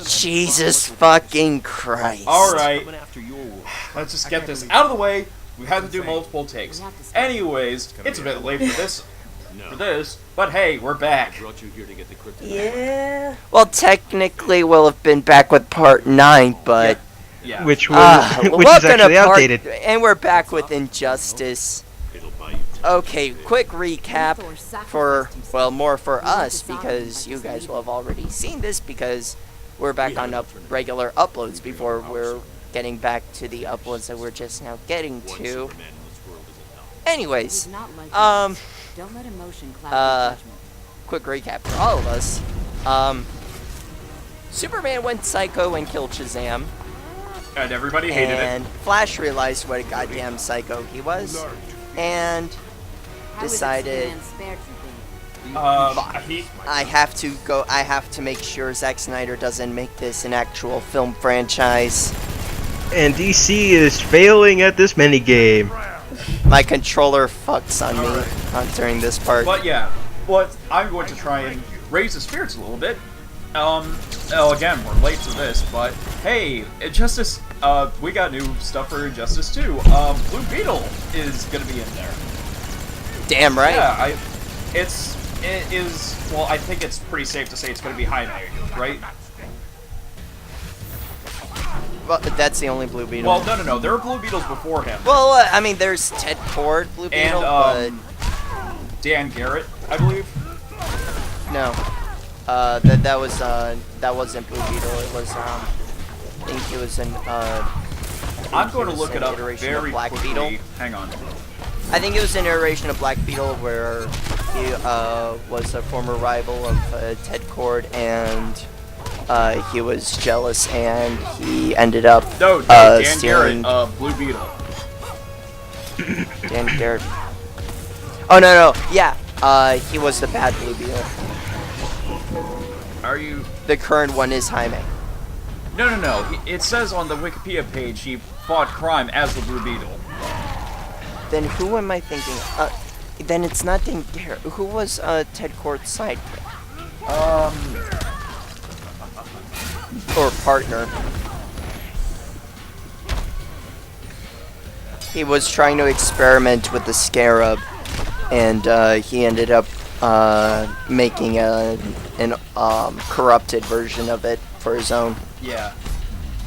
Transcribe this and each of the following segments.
Jesus fucking Christ. Alright, let's just get this out of the way. We had to do multiple takes. Anyways, it's a bit late for this, but hey, we're back. Yeah. Well, technically we'll have been back with part 9, but... Yeah. Which is actually outdated. And we're back with Injustice. Okay, quick recap for, well, more for us, because you guys will have already seen this, because we're back on regular uploads before we're getting back to the uploads that we're just now getting to. Anyways, quick recap for all of us. Superman went psycho and killed Shazam. And everybody hated it. And Flash realized what a goddamn psycho he was, and decided, I have to make sure Zack Snyder doesn't make this an actual film franchise. And DC is failing at this minigame. My controller fucks on me during this part. But yeah, I'm going to try and raise the spirits a little bit. Again, we're late to this, but hey, Injustice, we got new stuff for Injustice 2. Blue Beetle is gonna be in there. Damn right. Yeah, well, I think it's pretty safe to say it's gonna be Jaime, right? Well, that's the only Blue Beetle. Well, no, there were Blue Beetles before him. Well, I mean, there's Ted Kord, Blue Beetle, and, Dan Garrett, I believe. No. That wasn't Blue Beetle. It was I think it was an I'm going to look it up very Black quickly. Beetle. Hang on. I think it was an iteration of Black Beetle where he was a former rival of Ted Kord, and he was jealous and he ended up Dan stealing Garrett, Blue Beetle. Dan Garrett. Oh no, yeah. He was the bad Blue Beetle. Are you? The current one is Jaime. No. It says on the Wikipedia page he fought crime as the Blue Beetle. Then who am I thinking? Then it's not Dan Garrett. Who was Ted Kord's sidekick? Or partner. He was trying to experiment with the Scarab, and he ended up making an corrupted version of it for his own. Yeah.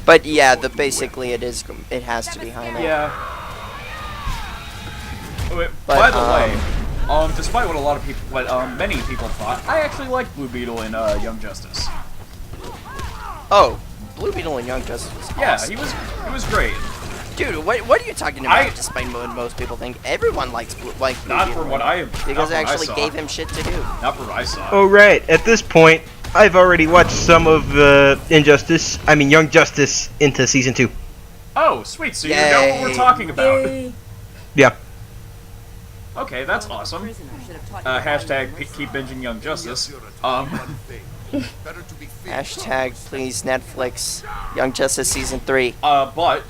But yeah, basically it has to be Jaime. Yeah. By the way, despite what many people thought, I actually liked Blue Beetle in Young Justice. Oh, Blue Beetle and Young Justice was Yeah, awesome. he was great. Dude, what are you talking about? Despite what most people think, everyone likes Blue Beetle. Not from what I because I actually gave him shit to do. Not from what I saw. Oh right, at this point, I've already watched some of Young Justice into season 2. Oh, sweet. So you know what we're talking about. Yeah. Okay, that's awesome. Hashtag keep binging Young Justice. Hashtag please Netflix Young Justice season 3. But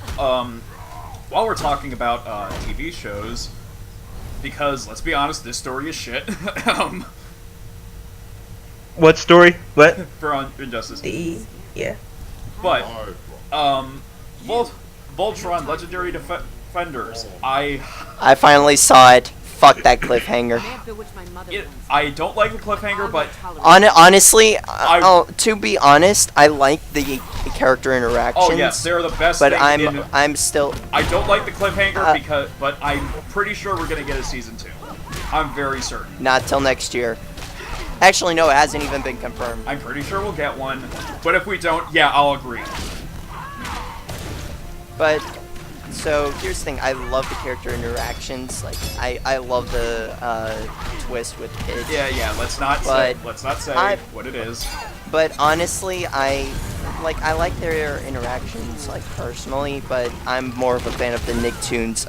while we're talking about TV shows, because let's be honest, this story is shit. What story? What? For Injustice. Yeah. But Voltron Legendary Defenders. I finally saw it. Fuck that cliffhanger. I don't like the cliffhanger, but honestly, to be honest, I like the character interactions. Oh yes, they're the best. But thing I'm still. I don't like the cliffhanger but I'm pretty sure we're gonna get a season 2. I'm very certain. Not till next year. Actually, no, it hasn't even been confirmed. I'm pretty sure we'll get one, but if we don't, yeah, I'll agree. But. So here's the thing, I love the character interactions. Like I love the twist with kids. Yeah. Let's not say what it is. But honestly, I like their interactions, like personally. But I'm more of a fan of the Nicktoons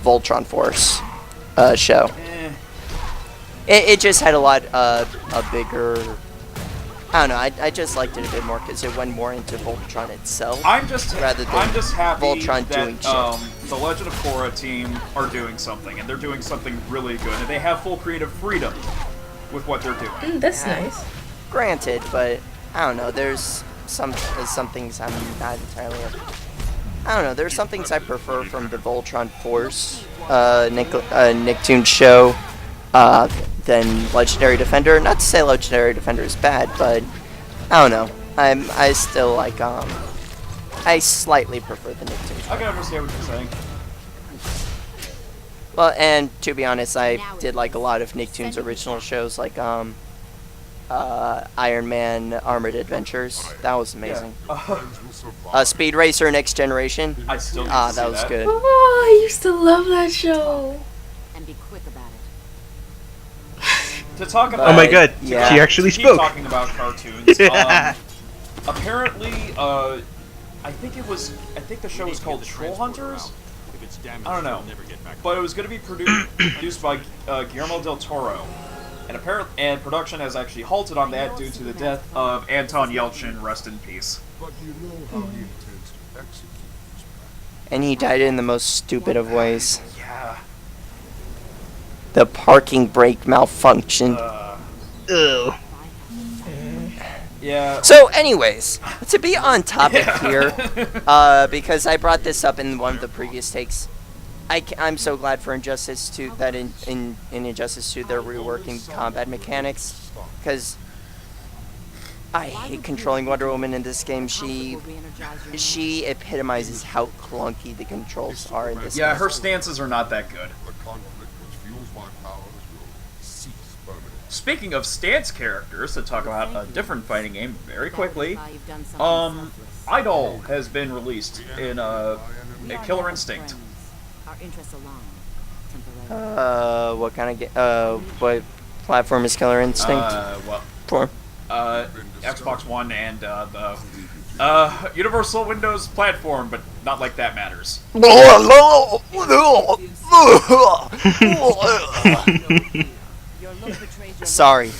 Voltron Force show. It just had a bigger. I don't know. I just liked it a bit more because it went more into Voltron itself. I'm just happy Voltron that doing shit. The Legend of Korra team are doing something, and they're doing something really good, and they have full creative freedom with what they're doing. That's nice. Granted, but I don't know. There's some things I'm not entirely. I don't know. There's some things I prefer from the Voltron Force Nicktoons show than Legendary Defender. Not to say Legendary Defender is bad, but I don't know. I still like I slightly prefer the Nicktoons. I can understand what you're saying. Well, and to be honest, I did like a lot of Nicktoons original shows, like Iron Man Armored Adventures. That was amazing. Yeah. Speed Racer Next Generation. I still need to see that was good. Oh, I used to love that show. And be quick about it. To talk about Oh my god, yeah. she actually keep spoke. talking about cartoons. Yeah. Apparently, I think the show was called Troll Hunters. I don't know, but it was going to be produced by Guillermo del Toro, and production has actually halted on that due to the death of Anton Yelchin. Rest in peace. And he died in the most stupid of ways. Yeah. The parking brake malfunctioned. Ugh. Yeah. So, anyways, to be on topic here, because I brought this up in one of the previous takes, I'm so glad for Injustice 2 that in Injustice 2 they're reworking combat mechanics, because I hate controlling Wonder Woman in this game. She epitomizes how clunky the controls are in this game. Yeah, her stances are not that good. Speaking of stance characters, to talk about a different fighting game very quickly, Idol has been released in Killer Instinct. What kind of what platform is Killer Instinct? For? Xbox One and the Universal Windows platform, but not like that matters. Sorry.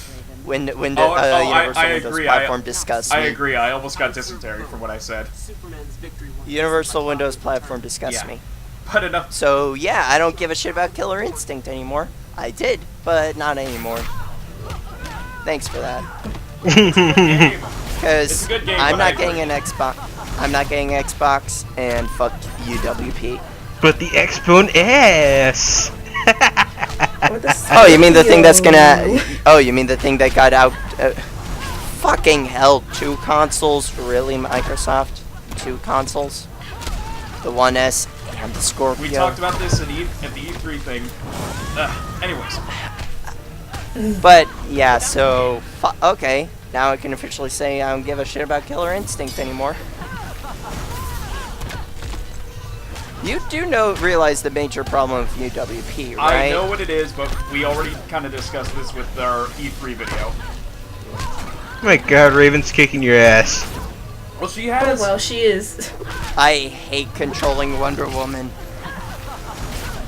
Universal I Windows agree. platform disgusts me. I agree. I almost got dysentery from what I said. Universal Windows platform disgusts me. But enough. So yeah, I don't give a shit about Killer Instinct anymore. I did, but not anymore. Thanks for that. Because I'm not getting an Xbox. I'm not getting Xbox, and fuck UWP. But the Xbone ass. Oh, you mean the thing that's gonna? Oh, you mean the thing that got out? Fucking hell! 2 consoles, really, Microsoft? 2 consoles? The One S and the Scorpio. We talked about this at the E3 thing. Anyways. But yeah, so okay. Now I can officially say I don't give a shit about Killer Instinct anymore. You do realize the major problem of UWP, right? I know what it is, but we already kind of discussed this with our E3 video. Oh my god, Raven's kicking your ass. Well, she has. Oh, well, she is. I hate controlling Wonder Woman.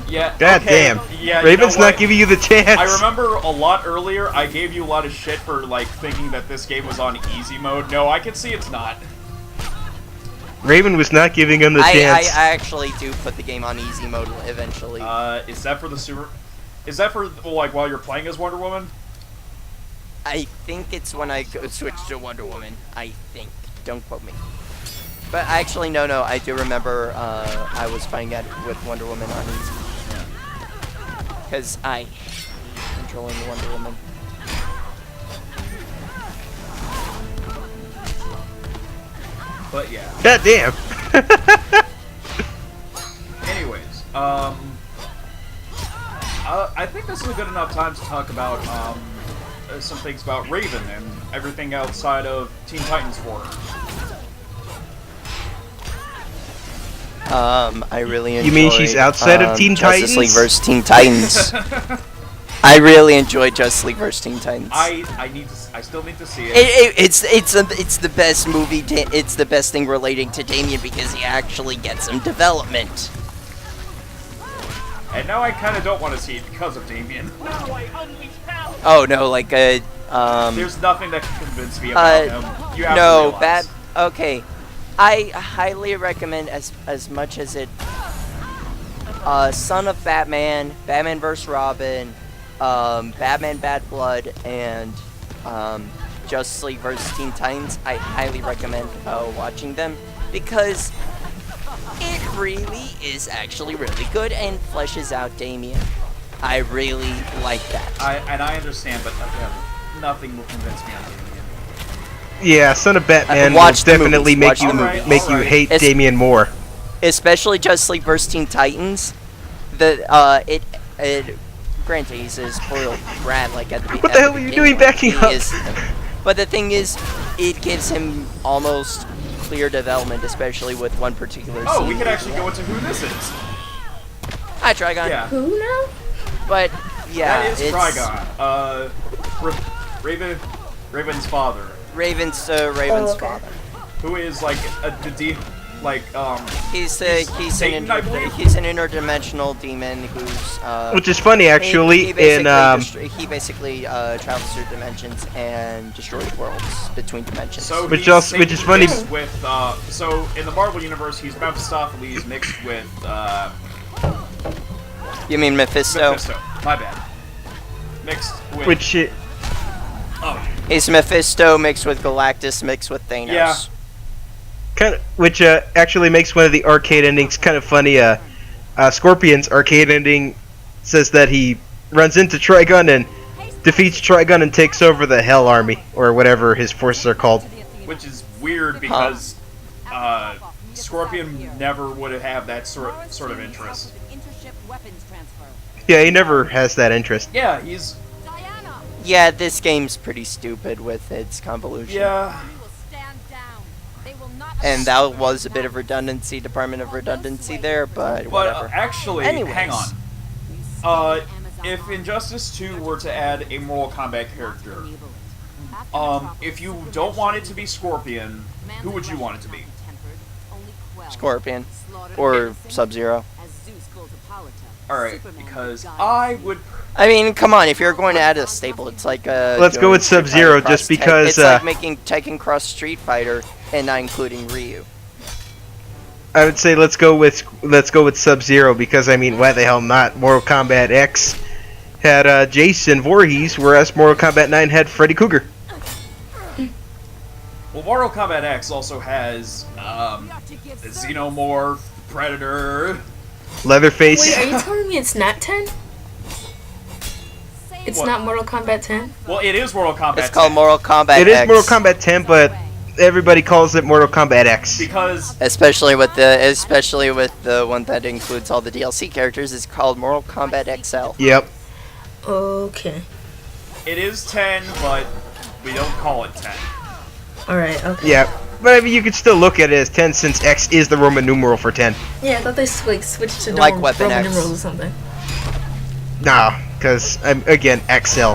Yeah. God okay, damn. Yeah. Raven's you know not giving you the chance. I remember a lot earlier. I gave you a lot of shit for like thinking that this game was on easy mode. No, I can see it's not. Raven was not giving him the chance. I actually do put the game on easy mode eventually. Is that for the super? Is that for like while you're playing as Wonder Woman? I think it's when I switch to Wonder Woman. I think. Don't quote me. But actually, no. I do remember I was playing it with Wonder Woman on easy. Because I hate controlling Wonder Woman. But yeah. God damn. Anyways, I think this is a good enough time to talk about some things about Raven and everything outside of Teen Titans 4. I really enjoyed. You mean she's outside of Teen Justice Titans? League vs. Teen Titans. I really enjoyed Justice League vs. Teen Titans. I still need to see it. It's the best movie. It's the best thing relating to Damien because he actually gets some development. And now I kind of don't want to see it because of Damien. Oh no, like There's nothing that can convince me about him. You have no, to realize. Okay, I highly recommend as much as it. Son of Batman, Batman vs. Robin, Batman Bad Blood, and Justice League vs. Teen Titans, I highly recommend watching them because it really is actually really good and fleshes out Damien. I really like that. I understand, but nothing will convince me on Damien. Yeah, Son of Batman will Watch the definitely movies, make watch you the movies. you Alright. hate Damien more. Especially Justice League vs. Teen Titans. Granted, he's a spoiled brat, like at the What the hell are you doing backing up? But the thing is, it gives him almost clear development, especially with one particular scene. Oh, we could actually go into who this is. Hi, Trigon. Yeah. Who now? But, yeah, That is it's Trigon. Raven's father, Raven's okay. father. who is like He's Satan, I believe? he's an interdimensional demon who's Which is funny, actually. he basically travels through dimensions and destroys worlds between dimensions. So Which he's is funny- mixed with so in the Marvel universe he's Mephistopheles mixed with You mean Mephisto? Mephisto. My bad. Mixed with He's Mephisto mixed with Galactus mixed with Thanos. Yeah. which actually makes one of the arcade endings kind of funny. Scorpion's arcade ending says that he runs into Trigon and defeats Trigon and takes over the Hell Army, or whatever his forces are called. Which is weird because Scorpion never would have that sort of interest. Yeah, he never has that interest. Yeah, he's Yeah, this game's pretty stupid with its convolution. yeah. And that was a bit of redundancy, Department of Redundancy there, but But whatever. actually, Anyways. hang on. If Injustice 2 were to add a Mortal Kombat character, if you don't want it to be Scorpion, who would you want it to be? Scorpion. Or Sub-Zero. Alright, because I would... I mean, come on, if you're going to add a staple, it's like Let's go doing with Street Fighter Sub-Zero, cross just Tek- because, It's like making Tekken cross Street Fighter and not including Ryu. I would say let's go with Sub-Zero, because I mean, why the hell not? Mortal Kombat X had Jason Voorhees, whereas Mortal Kombat 9 had Freddy Krueger. Well, Mortal Kombat X also has, Xenomorph, Predator... Leatherface. Wait, are you telling me it's not 10? It's What? not Mortal Kombat 10? Well, it is Mortal Kombat It's called 10, Mortal Kombat It is X. Mortal Kombat 10, but everybody calls it Mortal Kombat X. because Especially with the one that includes all the DLC characters, it's called Mortal Kombat XL. Yep. Okay. it is 10, but we don't call it 10. Alright, okay. Yeah. But I mean, you could still look at it as 10 since X is the Roman numeral for 10. Yeah, I thought they switched to Like Roman Weapon X. numerals or something. Nah, because, again, XL.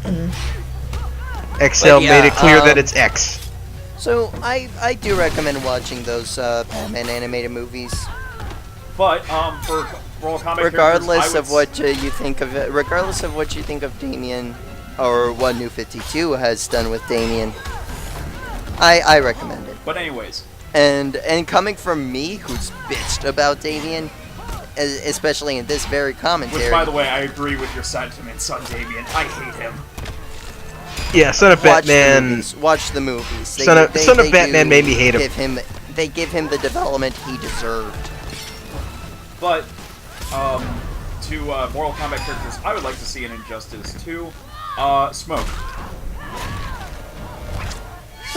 Mm-hmm. XL But yeah, made it clear that it's X. So I do recommend watching those Batman animated movies, But, for Mortal Kombat regardless characters, of what you think of it. Regardless of what you think of Damien, or what New 52 has done with Damien, I recommend it. But anyways, And coming from me, who's bitched about Damien, especially in this very commentary. which by the way, I agree with your sentiments on Damien. I hate him. Yeah, Son of Batman. Watch the movies. Son of Batman made me hate him. They give him the development he deserved. But, to Mortal Kombat characters I would like to see in Injustice 2, Smoke.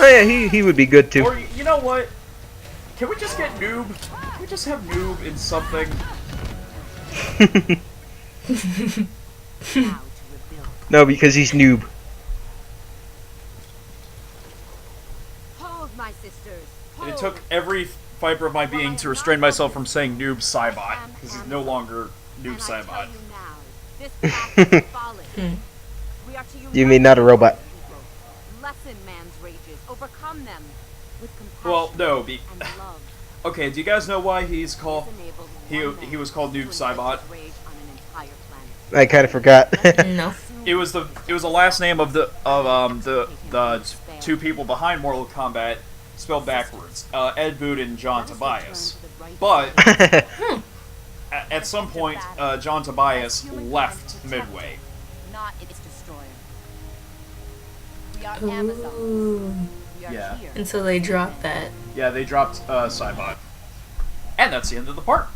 Oh yeah, he would be good too. Or, you know what? Can we just get Noob? Can we just have Noob in something? No, because he's noob. Hold, my sisters. It took every fiber of my being to restrain myself from saying Noob Cybot, because he's no longer Noob Cybot. You mean not a robot? Lessen man's rages, overcome them with compassion Well, no, and love. okay, do you guys know why he's called... He was called Noob Cybot? I kind of forgot. No. It was the last name of the two people behind Mortal Kombat, spelled backwards. Ed Boon and John Tobias. But at some point, John Tobias left Midway. Not its destroyer. We are Amazons. Ooh. We are Yeah. here. And so they dropped that. Yeah, they dropped Cybot. And that's the end of the part.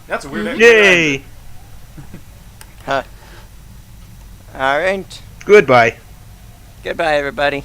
That's a weird ending. Yay! Huh. All right. Goodbye. Goodbye, everybody.